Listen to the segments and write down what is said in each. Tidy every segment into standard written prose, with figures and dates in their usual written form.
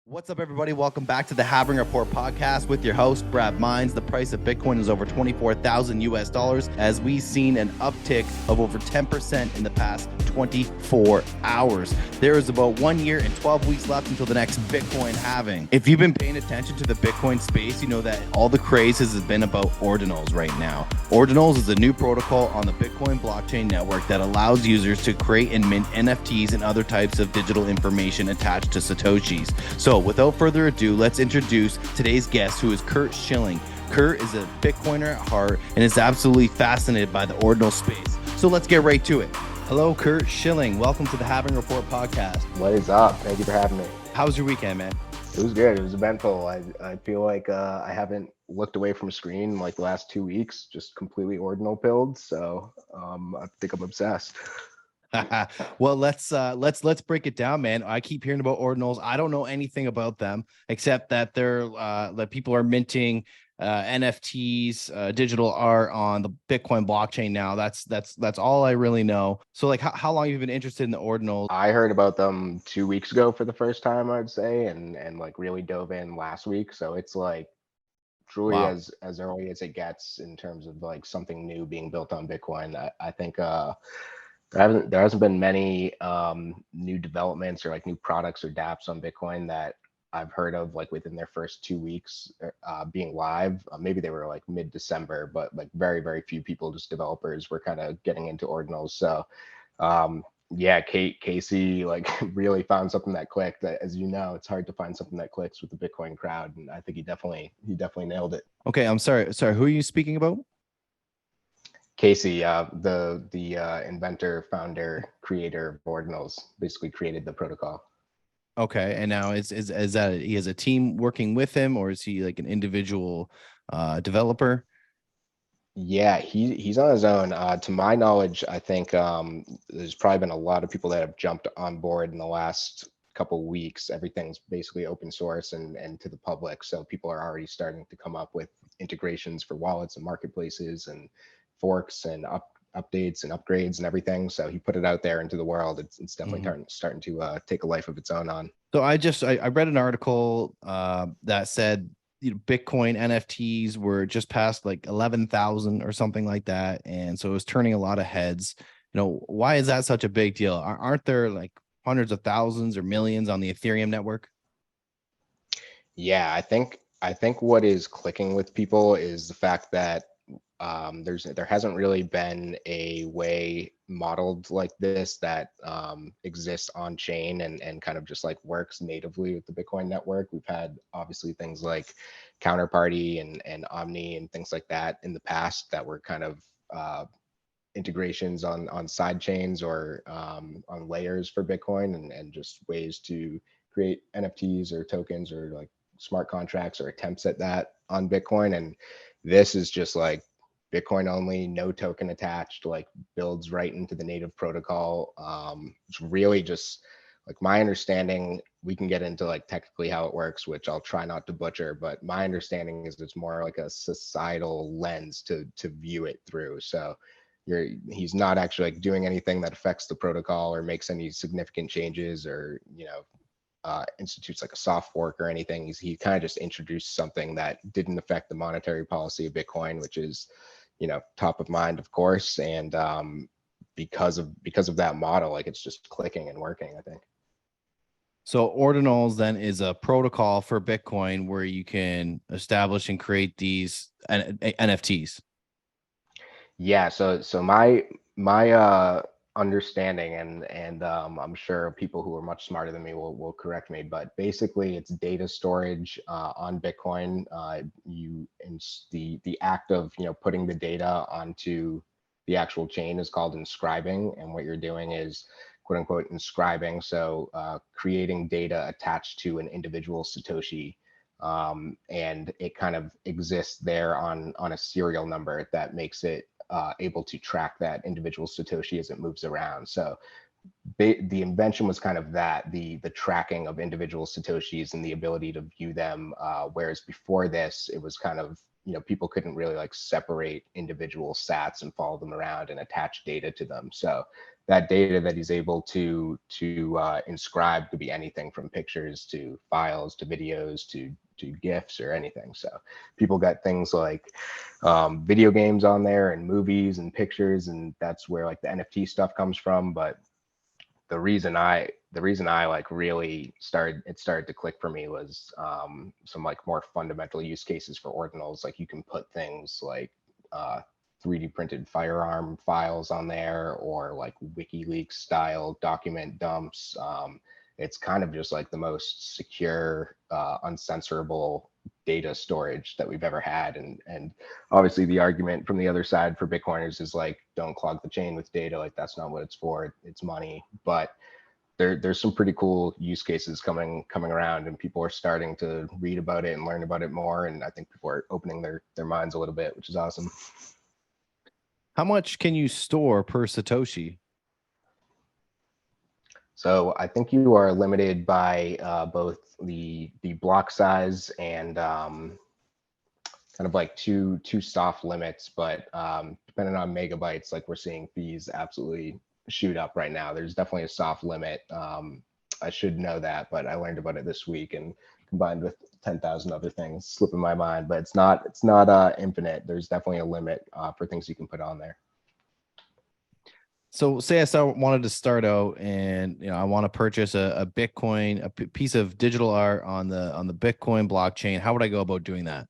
What's up, everybody? Welcome back to the Halving Report podcast with your host, Brad Mines. The price of Bitcoin is over 24,000 US dollars as we've seen an uptick of over 10% in the past 24 hours. There is about 1 year and 12 weeks left until the next Bitcoin halving. If you've been paying attention to the Bitcoin space, you know that all the craze has been about Ordinals right now. Ordinals is a new protocol on the Bitcoin blockchain network that allows users to create and mint NFTs and other types of digital information attached to Satoshis. So without further ado, let's introduce today's guest, who is Curt Shilling. Curt is a Bitcoiner at heart and is absolutely fascinated by the ordinal space. So let's get right to it. Hello, Curt Shilling. Welcome to the Halving Report podcast. What is up? Thank you for having me. How was your weekend, man? It was good. It was eventful. I feel like I haven't looked away from a screen like the last 2 weeks, just completely ordinal pilled. So I think I'm obsessed. Well, let's break it down, man. I keep hearing about ordinals. I don't know anything about them except that they're that people are minting NFTs, digital art on the Bitcoin blockchain now. That's all I really know. So, like, how long have you been interested in the ordinals? I heard about them 2 weeks ago for the first time, I'd say, and like really dove in last week. So it's like truly Wow. as early as it gets in terms of like something new being built on Bitcoin. I think there hasn't been many new developments or like new products or dApps on Bitcoin that I've heard of like within their first 2 weeks being live. Maybe they were like mid-December, but like very few people, just developers, were kind of getting into ordinals. So yeah, Casey like really found something that clicked. As you know, it's hard to find something that clicks with the Bitcoin crowd, and I think he definitely nailed it. Okay, I'm sorry. Who are you speaking about? Casey, the inventor, founder, creator of Ordinals, basically created the protocol. Okay, and now is that he has a team working with him, or is he like an individual developer? Yeah, he's on his own. To my knowledge, I think there's probably been a lot of people that have jumped on board in the last couple of weeks. Everything's basically open source and to the public, so people are already starting to come up with integrations for wallets and marketplaces and forks and updates and upgrades and everything. So he put it out there into the world. It's definitely starting to take a life of its own on. So I read an article that said, Bitcoin NFTs were just past like 11,000 or something like that, and so it was turning a lot of heads. Why is that such a big deal? Aren't there like hundreds of thousands or millions on the Ethereum network? Yeah, I think what is clicking with people is the fact that there hasn't really been a way modeled like this that exists on chain and kind of just like works natively with the Bitcoin network. We've had obviously things like Counterparty and Omni and things like that in the past that were kind of integrations on side chains or on layers for Bitcoin and just ways to create NFTs or tokens or like smart contracts or attempts at that on Bitcoin. And this is just like Bitcoin only, no token attached, like builds right into the native protocol. It's really just like my understanding. We can get into like technically how it works, which I'll try not to butcher, but my understanding is it's more like a societal lens to view it through. So he's not actually like doing anything that affects the protocol or makes any significant changes or institutes like a soft fork or anything. He kind of just introduced something that didn't affect the monetary policy of Bitcoin, which is top of mind, of course. And because of that model, like it's just clicking and working, I think. So Ordinals then is a protocol for Bitcoin where you can establish and create these NFTs. Yeah, so my understanding and I'm sure people who are much smarter than me will correct me, but basically it's data storage on Bitcoin. The act of putting the data onto the actual chain is called inscribing, and what you're doing is quote unquote inscribing, so creating data attached to an individual Satoshi. And it kind of exists there on a serial number that makes it able to track that individual Satoshi as it moves around. So the invention was kind of that, the tracking of individual satoshis and the ability to view them, whereas before this it was kind of, people couldn't really like separate individual sats and follow them around and attach data to them. So that data that he's able to inscribe could be anything from pictures to files to videos to GIFs or anything. So people got things like video games on there and movies and pictures, and that's where like the NFT stuff comes from. But the reason I like really started to click for me was some like more fundamental use cases for ordinals. Like you can put things like 3D printed firearm files on there, or like WikiLeaks style document dumps. It's kind of just like the most secure, uncensorable data storage that we've ever had. And obviously the argument from the other side for Bitcoiners is like, don't clog the chain with data. Like that's not what it's for. It's money. But there's some pretty cool use cases coming around, and people are starting to read about it and learn about it more. And I think people are opening their minds a little bit, which is awesome. How much can you store per Satoshi? So I think you are limited by both the block size and kind of like two soft limits, but depending on megabytes, like we're seeing fees absolutely shoot up right now. There's definitely a soft limit. I should know that, but I learned about it this week, and combined with 10,000 other things slipping my mind, but it's not infinite. There's definitely a limit for things you can put on there. So say I wanted to start out and I want to purchase a Bitcoin, piece of digital art on the Bitcoin blockchain. How would I go about doing that?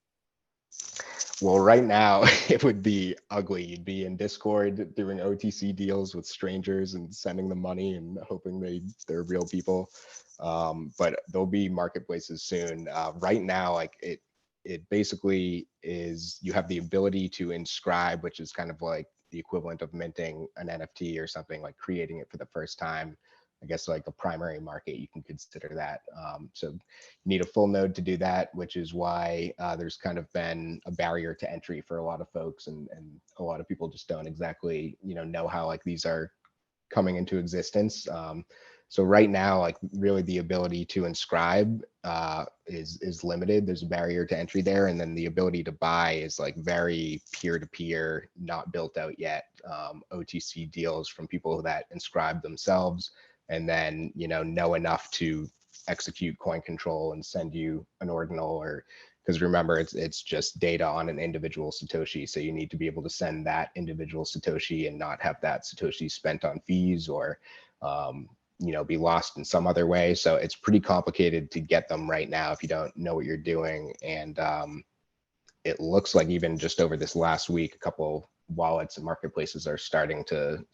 Well, right now it would be ugly. You'd be in Discord doing OTC deals with strangers and sending them money and hoping they're real people. But there'll be marketplaces soon. Right now, like it basically is, you have the ability to inscribe, which is kind of like the equivalent of minting an NFT or something, like creating it for the first time. I guess like a primary market, you can consider that. So you need a full node to do that, which is why there's kind of been a barrier to entry for a lot of folks, and a lot of people just don't exactly know how like these are coming into existence. So right now, like really the ability to inscribe is limited. There's a barrier to entry there, and then the ability to buy is like very peer-to-peer, not built out yet. OTC deals from people that inscribe themselves, and then know enough to execute coin control and send you an ordinal, or because remember it's just data on an individual Satoshi, so you need to be able to send that individual Satoshi and not have that Satoshi spent on fees or be lost in some other way. So it's pretty complicated to get them right now if you don't know what you're doing. And it looks like even just over this last week, a couple wallets and marketplaces are starting to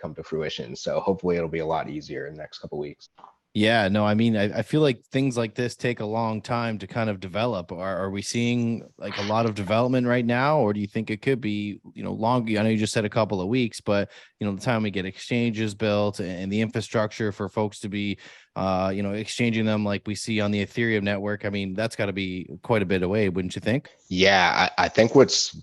come to fruition. So hopefully it'll be a lot easier in the next couple of weeks. Yeah, no, I mean, I feel like things like this take a long time to kind of develop. Are we seeing like a lot of development right now, or do you think it could be, longer? I know you just said a couple of weeks, but the time we get exchanges built and the infrastructure for folks to be, exchanging them like we see on the Ethereum network, I mean, that's got to be quite a bit away, wouldn't you think? Yeah, I think what's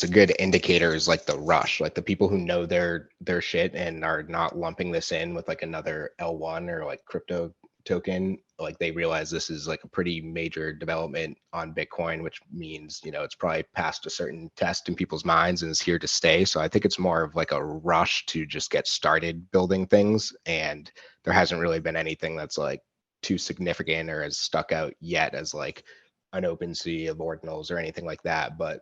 a good indicator is like the rush, like the people who know their shit and are not lumping this in with like another L1 or like crypto token. Like they realize this is like a pretty major development on Bitcoin, which means it's probably passed a certain test in people's minds and is here to stay. So I think it's more of like a rush to just get started building things, and there hasn't really been anything that's like too significant or has stuck out yet as like an open sea of ordinals or anything like that. But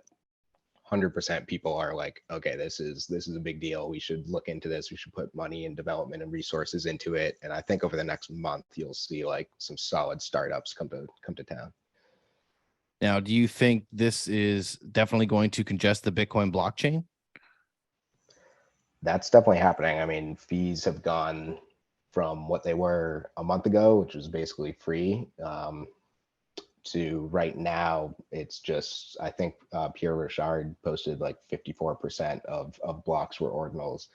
100% people are like, okay, this is a big deal. We should look into this. We should put money and development and resources into it. And I think over the next month, you'll see like some solid startups come to town. Now, do you think this is definitely going to congest the Bitcoin blockchain? That's definitely happening. I mean, fees have gone from what they were a month ago, which was basically free, to right now, it's just, I think Pierre Richard posted like 54% of blocks were ordinals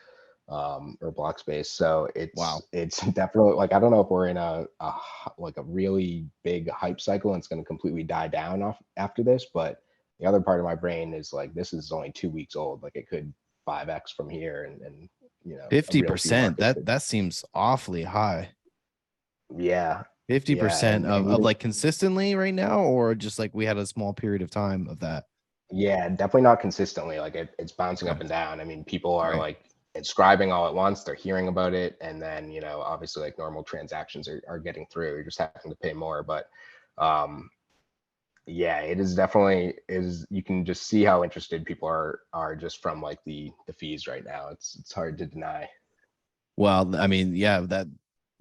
or block space. So it's definitely like, I don't know if we're in a really big hype cycle and it's going to completely die down off after this, but the other part of my brain is like, this is only 2 weeks old. Like it could 5x from here and a real few 50%. markets. That seems awfully high. Yeah. 50% And of like consistently right now, or just like we had a small period of time of that? yeah, definitely not consistently. Like it's bouncing up Okay. and down. I mean, people are Right. like inscribing all at once. They're hearing about it, and then obviously like normal transactions are getting through. You're just having to pay more, but um, yeah, it is definitely is. You can just see how interested people are just from like the fees right now. It's hard to deny. Well, I mean, yeah,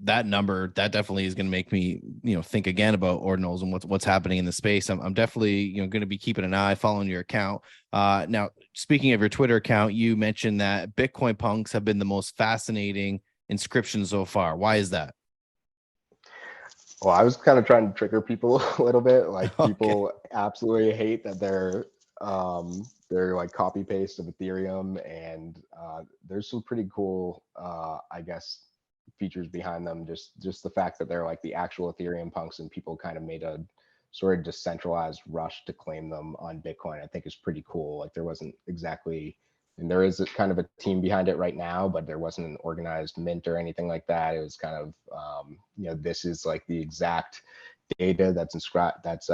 that number that definitely is going to make me think again about ordinals and what's happening in the space. I'm definitely going to be keeping an eye, following your account. Now, speaking of your Twitter account, you mentioned that Bitcoin punks have been the most fascinating inscription so far. Why is that? Well, I was kind of trying to trigger people a little bit. Like Okay. people absolutely hate that they're like copy paste of Ethereum, and there's some pretty cool I guess features behind them. Just the fact that they're like the actual Ethereum punks, and people kind of made a sort of decentralized rush to claim them on Bitcoin, I think is pretty cool. Like there wasn't exactly, and there is a kind of a team behind it right now, but there wasn't an organized mint or anything like that. It was kind of this is like the exact data that's inscribed, that's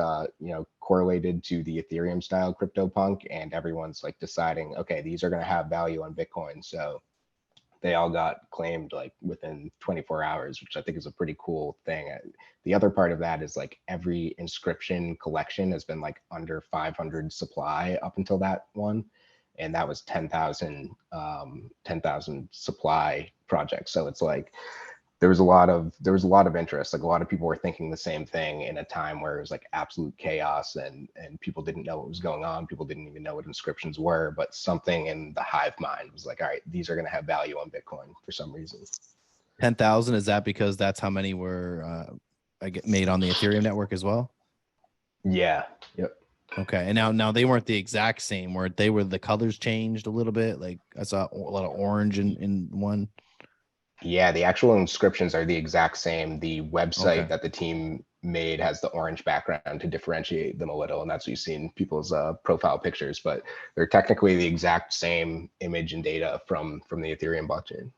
correlated to the Ethereum style CryptoPunk, and everyone's like deciding, okay, these are going to have value on Bitcoin. So they all got claimed like within 24 hours, which I think is a pretty cool thing. The other part of that is like every inscription collection has been like under 500 supply up until that one, and that was 10,000 supply projects. So it's like there was a lot of interest. Like a lot of people were thinking the same thing in a time where it was like absolute chaos, and people didn't know what was going on. People didn't even know what inscriptions were, but something in the hive mind was like, all right, these are going to have value on Bitcoin for some reason. 10,000, is that because that's how many were I get made on the Ethereum network as well? Yeah. Yep. Okay. And now they weren't the exact same, where they were, the colors changed a little bit. Like I saw a lot of orange in one. Yeah, the actual inscriptions are the exact same. The Okay. website that the team made has the orange background to differentiate them a little, and that's what you see in people's profile pictures. But they're technically the exact same image and data from the Ethereum blockchain.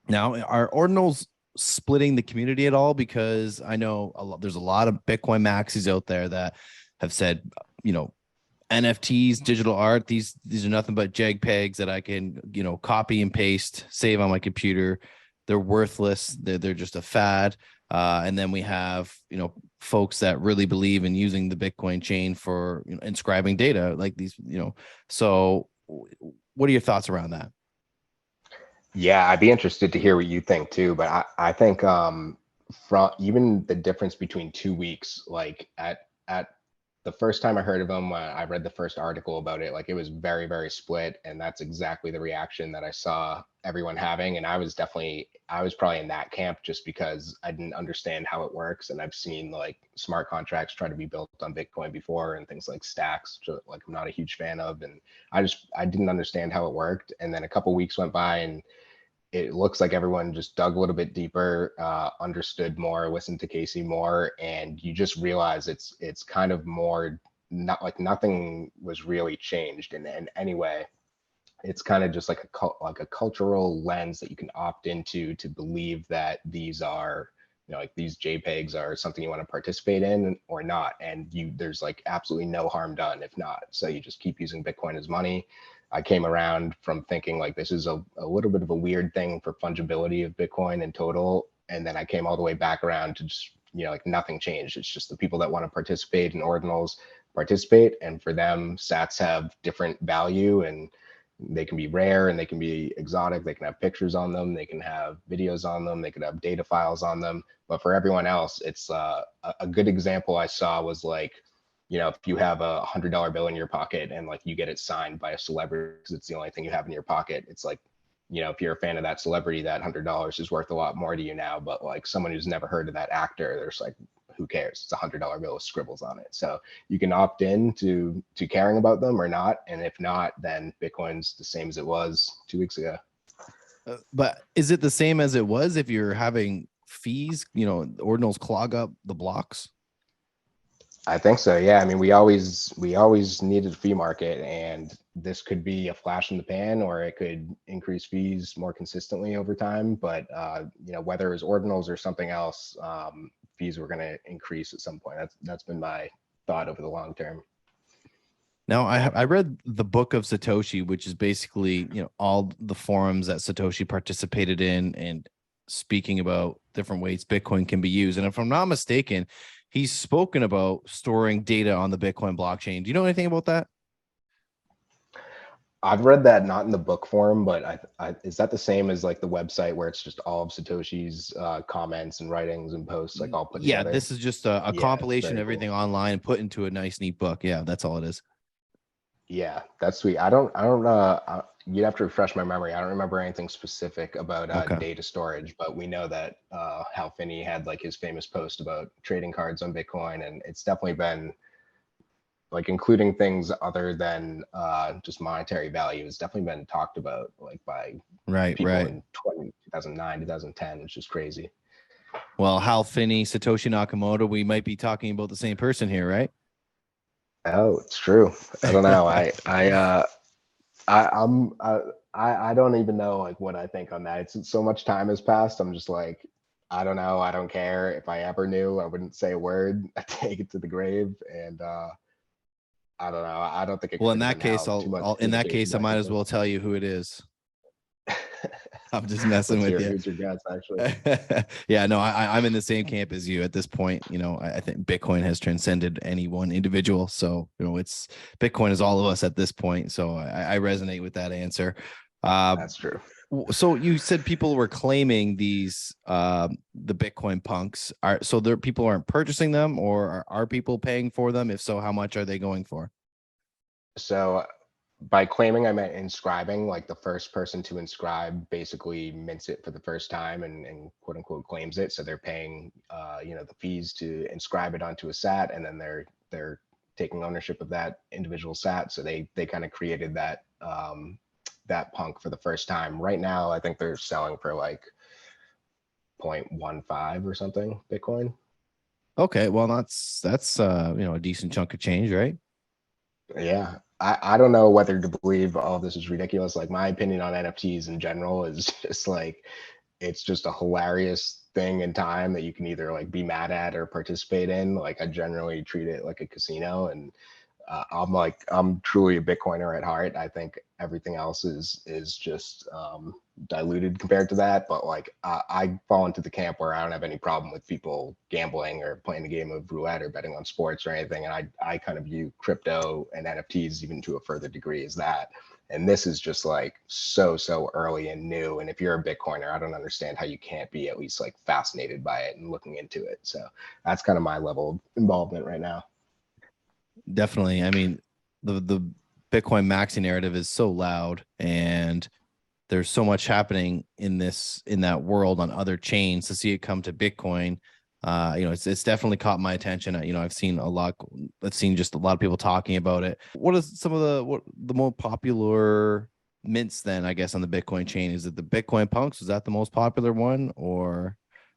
Now, are ordinals splitting the community at all? Because I know there's a lot of Bitcoin maxis out there that have said, NFTs, digital art, these are nothing but JPEGs that I can, copy and paste, save on my computer. They're worthless. They're just a fad. And then we have, folks that really believe in using the Bitcoin chain for inscribing data like these, So what are your thoughts around that? Yeah, I'd be interested to hear what you think too. But I think from even the difference between 2 weeks, like at the first time I heard of them, when I read the first article about it, like it was very, very split. And that's exactly the reaction that I saw everyone having. And I was probably in that camp just because I didn't understand how it works. And I've seen like smart contracts try to be built on Bitcoin before, and things like stacks, which like I'm not a huge fan of. And I didn't understand how it worked. And then a couple weeks went by, and it looks like everyone just dug a little bit deeper, understood more, listened to Casey more, and you just realize it's kind of more, not like nothing was really changed in any way. It's kind of just like a cultural lens that you can opt into to believe that these are, like these JPEGs are something you want to participate in or not, and there's like absolutely no harm done if not. So you just keep using Bitcoin as money. I came around from thinking like this is a little bit of a weird thing for fungibility of Bitcoin in total. And then I came all the way back around to just, like nothing changed. It's just the people that want to participate in ordinals participate. And for them, sats have different value, and they can be rare and they can be exotic. They can have pictures on them. They can have videos on them. They could have data files on them. But for everyone else, it's a good example I saw was like, if you have $100 bill in your pocket and like you get it signed by a celebrity because it's the only thing you have in your pocket, it's like, if you're a fan of that celebrity, that $100 is worth a lot more to you now. But like someone who's never heard of that actor, there's like, who cares? It's $100 bill with scribbles on it. So you can opt in to caring about them or not. And if not, then Bitcoin's the same as it was 2 weeks ago. But is it the same as it was if you're having fees, ordinals clog up the blocks? I think so. Yeah. I mean, we always needed a fee market, and this could be a flash in the pan, or it could increase fees more consistently over time. But whether it was ordinals or something else, fees were going to increase at some point. That's been my thought over the long term. Now, I read the Book of Satoshi, which is basically all the forums that Satoshi participated in and speaking about different ways Bitcoin can be used. And if I'm not mistaken, he's spoken about storing data on the Bitcoin blockchain. Do you know anything about that? I've read that, not in the book form, but is that the same as like the website where it's just all of Satoshi's comments and writings and posts like all put Yeah, together? this is just a Yeah, it's compilation of very everything cool. online and put into a nice, neat book. Yeah, that's all it is. Yeah, that's sweet. You'd have to refresh my memory. I don't remember anything specific about Okay. data storage, but we know that Hal Finney had like his famous post about trading cards on Bitcoin, and it's definitely been like, including things other than just monetary value, has definitely been talked about like by Right, people right. in 2009, 2010, which is crazy. Well, Hal Finney, Satoshi Nakamoto, we might be talking about the same person here, right? Oh, it's true. I don't know. I don't even know like what I think on that. It's so much time has passed. I'm just like, I don't know. I don't care. If I ever knew, I wouldn't say a word. I take it to the grave, and I don't know. I don't think it Well, in could have that been case, how too much communication I back might and as forth. well tell you who it is. I'm just messing Let's with hear you. who's your guess, actually. Yeah, no, I'm in the same camp as you at this point. I think Bitcoin has transcended any one individual. So, it's Bitcoin is all of us at this point. So I resonate with that answer. Uh, That's true. so you said people were claiming these the Bitcoin punks are so there people aren't purchasing them, or are people paying for them? If so, how much are they going for? So by claiming, I meant inscribing, like the first person to inscribe basically mints it for the first time and quote unquote claims it. So they're paying the fees to inscribe it onto a sat, and then they're taking ownership of that individual sat. So they kind of created that punk for the first time. Right now, I think they're selling for like 0.15 or something Bitcoin. Okay, well that's a decent chunk of change, right? Yeah. I don't know whether to believe all this is ridiculous. Like, my opinion on NFTs in general is just like, it's just a hilarious thing in time that you can either like be mad at or participate in. Like, I generally treat it like a casino, and I'm truly a Bitcoiner at heart. I think everything else is just diluted compared to that. But like, I fall into the camp where I don't have any problem with people gambling or playing a game of roulette or betting on sports or anything. And I kind of view crypto and NFTs even to a further degree as that. And this is just like so early and new. And if you're a Bitcoiner, I don't understand how you can't be at least like fascinated by it and looking into it. So that's kind of my level of involvement right now. Definitely. I mean, the Bitcoin maxi narrative is so loud, and there's so much happening in that world on other chains. To see it come to Bitcoin, it's definitely caught my attention. I've seen just a lot of people talking about it. What is some of the more popular mints then, I guess, on the Bitcoin chain? Is it the Bitcoin punks? Is that the most popular one, or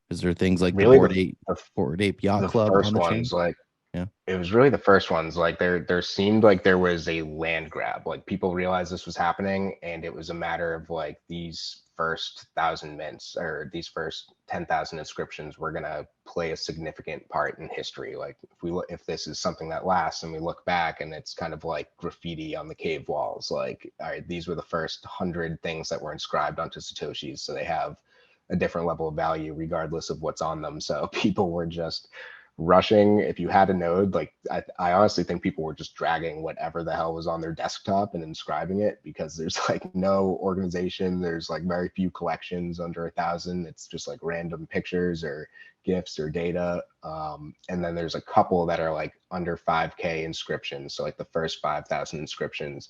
is there things like the Really, the Bored Ape Yacht the Club on first the chain? ones, like, Yeah. it was really the first ones. Like, there seemed like there was a land grab. Like, people realized this was happening, and it was a matter of like, these first 1,000 mints or these first 10,000 inscriptions were gonna play a significant part in history. Like, if this is something that lasts, and we look back and it's kind of like graffiti on the cave walls, like, all right, these were the first 100 things that were inscribed onto Satoshis, so they have a different level of value regardless of what's on them. So people were just rushing. If you had a node, like, I honestly think people were just dragging whatever the hell was on their desktop and inscribing it, because there's like no organization. There's like very few collections under 1,000. It's just like random pictures or gifs or data. And then there's a couple that are like under 5K inscriptions. So like the first 5,000 inscriptions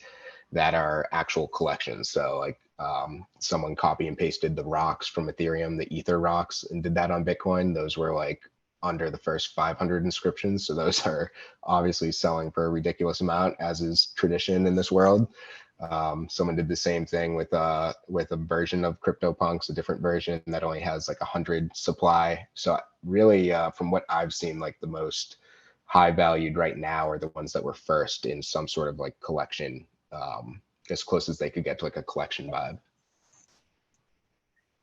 that are actual collections. So like, someone copy and pasted the rocks from Ethereum, the Ether rocks, and did that on Bitcoin. Those were like under the first 500 inscriptions. So those are obviously selling for a ridiculous amount, as is tradition in this world. Someone did the same thing with a version of CryptoPunks, a different version that only has like 100 supply. So really, from what I've seen, like the most high valued right now are the ones that were first in some sort of like collection, as close as they could get to like a collection vibe.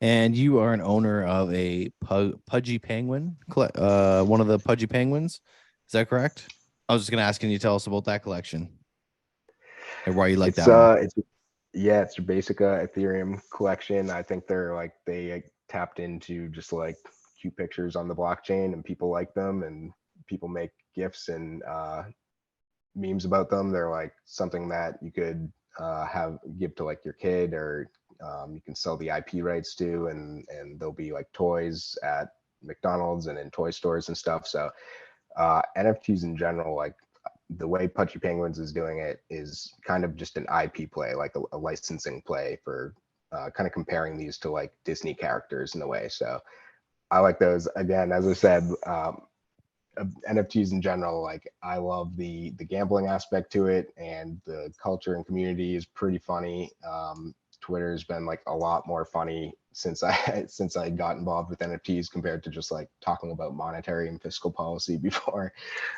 And you are an owner of a Pudgy Penguin, one of the Pudgy Penguins. Is that correct? I was just going to ask, can you tell us about that collection and why you like that one? It's your basic Ethereum collection. I think they tapped into just like cute pictures on the blockchain, and people like them, and people make gifs and memes about them. They're like something that you could give to like your kid, or you can sell the IP rights to, and there'll be like toys at McDonald's and in toy stores and stuff. So NFTs in general, like the way Pudgy Penguins is doing it is kind of just an IP play, like a licensing play for kind of comparing these to like Disney characters in a way. So I like those. Again, as I said, NFTs in general, like I love the gambling aspect to it, and the culture and community is pretty funny. Twitter's been like a lot more funny since I got involved with NFTs compared to just like talking about monetary and fiscal policy before.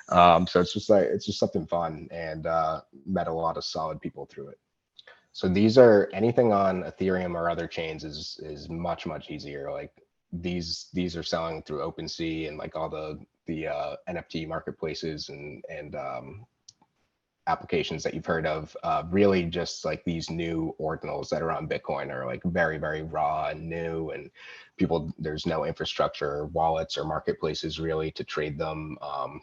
So it's just something fun, and met a lot of solid people through it. So these are anything on Ethereum or other chains is much easier. Like these are selling through OpenSea and like all the NFT marketplaces and applications that you've heard of. Really just like these new ordinals that are on Bitcoin are like very raw and new, and there's no infrastructure or wallets or marketplaces really to trade them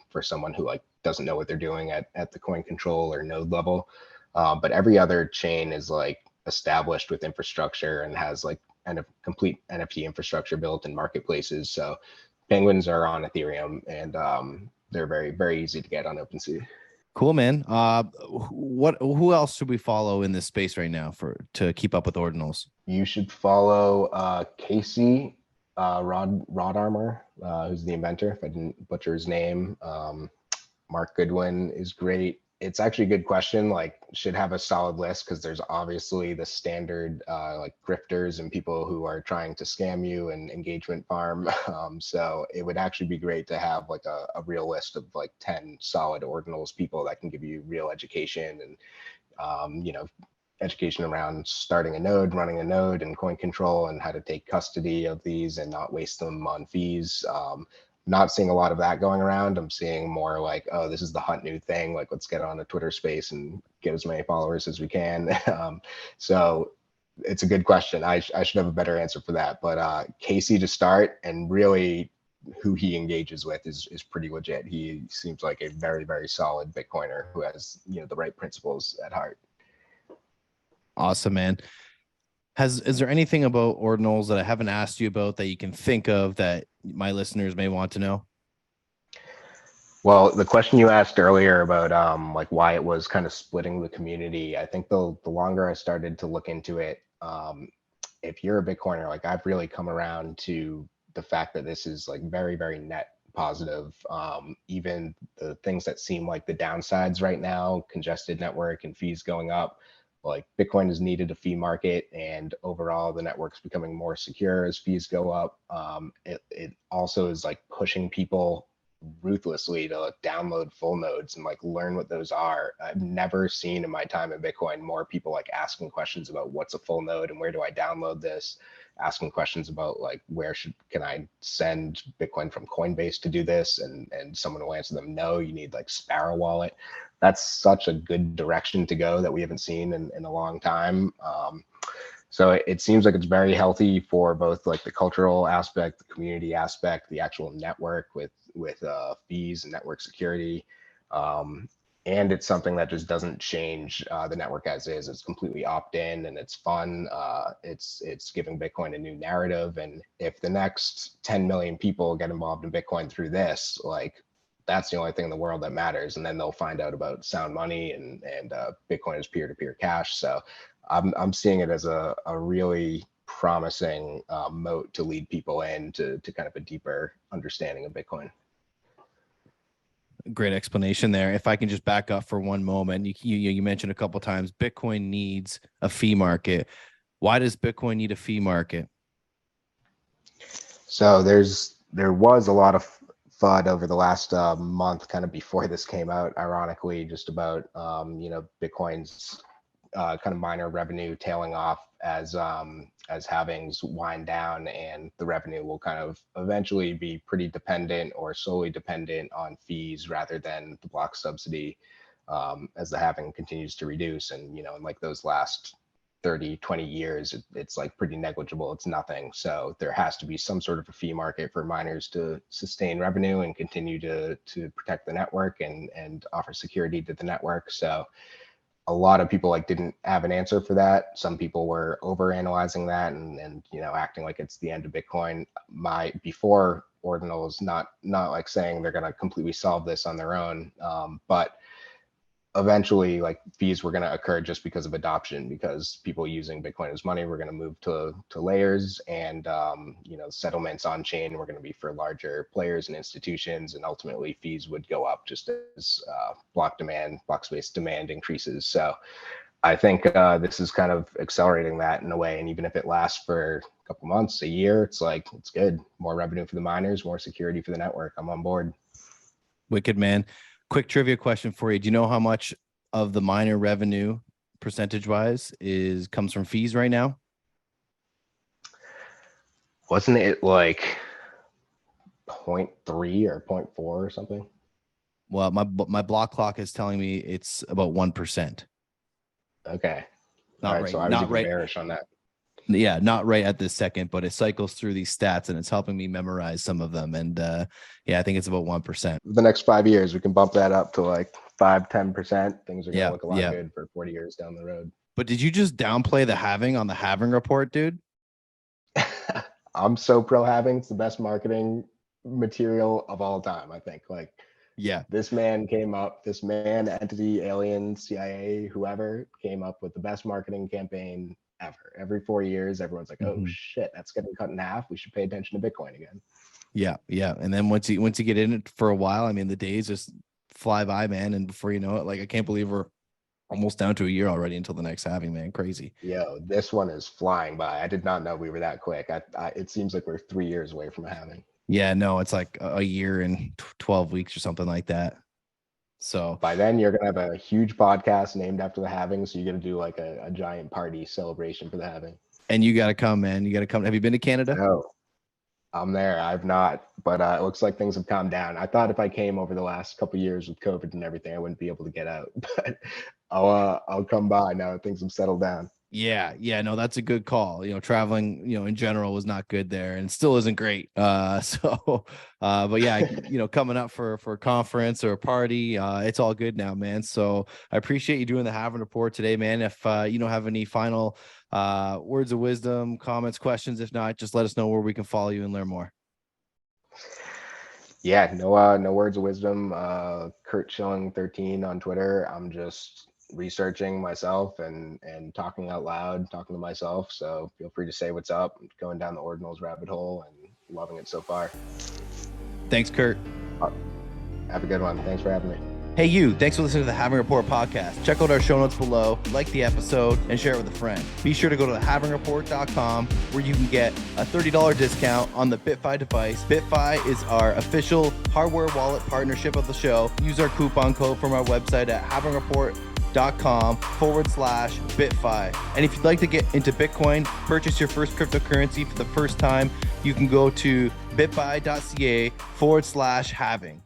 for someone who like doesn't know what they're doing at the coin control or node level. But every other chain is like established with infrastructure and has like a complete NFT infrastructure built in marketplaces. So Penguins are on Ethereum, and they're very easy to get on OpenSea. Cool, man. Who else should we follow in this space right now to keep up with ordinals? You should follow Casey Rod Armor, who's the inventor, if I didn't butcher his name. Mark Goodwin is great. It's actually a good question, like should have a solid list, because there's obviously the standard like grifters and people who are trying to scam you and engagement farm. So it would actually be great to have like a real list of like 10 solid ordinals people that can give you real education and education around starting a node, running a node, and coin control, and how to take custody of these and not waste them on fees. Not seeing a lot of that going around. I'm seeing more like, oh, this is the hot new thing. Like, let's get on a Twitter space and get as many followers as we can. So it's a good question. I should have a better answer for that. But Casey to start, and really who he engages with is pretty legit. He seems like a very solid Bitcoiner who has the right principles at heart. Awesome, man. Is there anything about ordinals that I haven't asked you about that you can think of that my listeners may want to know? Well, the question you asked earlier about like why it was kind of splitting the community, I think the longer I started to look into it, if you're a Bitcoiner, like I've really come around to the fact that this is like very net positive. Even the things that seem like the downsides right now, congested network and fees going up, like Bitcoin has needed a fee market, and overall the network's becoming more secure as fees go up. It also is like pushing people ruthlessly to like download full nodes and like learn what those are. I've never seen in my time in Bitcoin more people like asking questions about what's a full node and where do I download this, asking questions about like can I send Bitcoin from Coinbase to do this, and someone will answer them, no, you need like Sparrow wallet. That's such a good direction to go that we haven't seen in a long time. So it seems like it's very healthy for both like the cultural aspect, the community aspect, the actual network with fees and network security. And it's something that just doesn't change the network as is. It's completely opt-in and it's fun. It's giving Bitcoin a new narrative. And if the next 10 million people get involved in Bitcoin through this, like that's the only thing in the world that matters. And then they'll find out about sound money and Bitcoin is peer-to-peer cash. So I'm seeing it as a really promising moat to lead people into kind of a deeper understanding of Bitcoin. Great explanation there. If I can just back up for one moment, you mentioned a couple of times Bitcoin needs a fee market. Why does Bitcoin need a fee market? So there was a lot of FUD over the last month, kind of before this came out, ironically, just about Bitcoin's kind of miner revenue tailing off as halvings wind down, and the revenue will kind of eventually be pretty dependent or solely dependent on fees rather than the block subsidy, as the halving continues to reduce. And in like those last 30-20 years, it's like pretty negligible. It's nothing. So there has to be some sort of a fee market for miners to sustain revenue and continue to protect the network and offer security to the network. So a lot of people didn't have an answer for that. Some people were over analyzing that and acting like it's the end of Bitcoin. Before Ordinals, not like saying they're going to completely solve this on their own, but eventually fees were going to occur just because of adoption, because people using Bitcoin as money were going to move to layers, and settlements on chain were going to be for larger players and institutions, and ultimately fees would go up just as block space demand increases. So I think this is kind of accelerating that in a way. And even if it lasts for a couple months, a year, it's good. More revenue for the miners, more security for the network. I'm on board. Wicked, man. Quick trivia question for you. Do you know how much of the miner revenue percentage-wise comes from fees right now? Wasn't it like 0.3 or 0.4 or something? Well, my block clock is telling me it's about 1%. Okay. Not all right. right. So I was not even right. bearish on that. Yeah, not right at this second, but it cycles through these stats and it's helping me memorize some of them. And yeah, I think it's about 1%. The next 5 years, we can bump that up to 5-10%. Things are going to look a lot good for 40 years down the road. But did you just downplay the halving on the Halving Report, dude? I'm so pro halving. It's the best marketing material of all time, I think. Yeah, this man, entity, alien, CIA, whoever, came up with the best marketing campaign ever. Every 4 years, everyone's like, oh shit, that's getting cut in half. We should pay attention to Bitcoin again. Yeah. And then once you get in it for a while, I mean, the days just fly by, man. And before you know it, I can't believe we're almost down to a year already until the next halving, man. Crazy. Yo, this one is flying by. I did not know we were that quick. It seems like we're 3 years away from a halving. Yeah, no, it's like a year and 12 weeks or something like that. So by then you're going to have a huge podcast named after the halving. So you're going to do a giant party celebration for the halving. And you got to come, man. You got to come. Have you been to Canada? No, I'm there. I've not, but it looks like things have calmed down. I thought if I came over the last couple of years with COVID and everything, I wouldn't be able to get out, but I'll come by now that things have settled down. Yeah, no, that's a good call. Traveling, in general was not good there and still isn't great. But yeah, coming up for a conference or a party, it's all good now, man. So I appreciate you doing the Halving Report today, man. If you don't have any final words of wisdom, comments, questions, if not, just let us know where we can follow you and learn more. Yeah, no words of wisdom. Curt Shilling 13 on Twitter. I'm just researching myself and talking out loud, talking to myself. So feel free to say what's up. I'm going down the Ordinals rabbit hole and loving it so far. Thanks, Curt. Have a good one. Thanks for having me. Hey, you. Thanks for listening to the Halving Report podcast. Check out our show notes below, like the episode, and share it with a friend. Be sure to go to halvingreport.com where you can get a $30 discount on the BitFi device. BitFi is our official hardware wallet partnership of the show. Use our coupon code from our website at halvingreport.com/BitFi. And if you'd like to get into Bitcoin, purchase your first cryptocurrency for the first time, you can go to bitfi.ca/halving.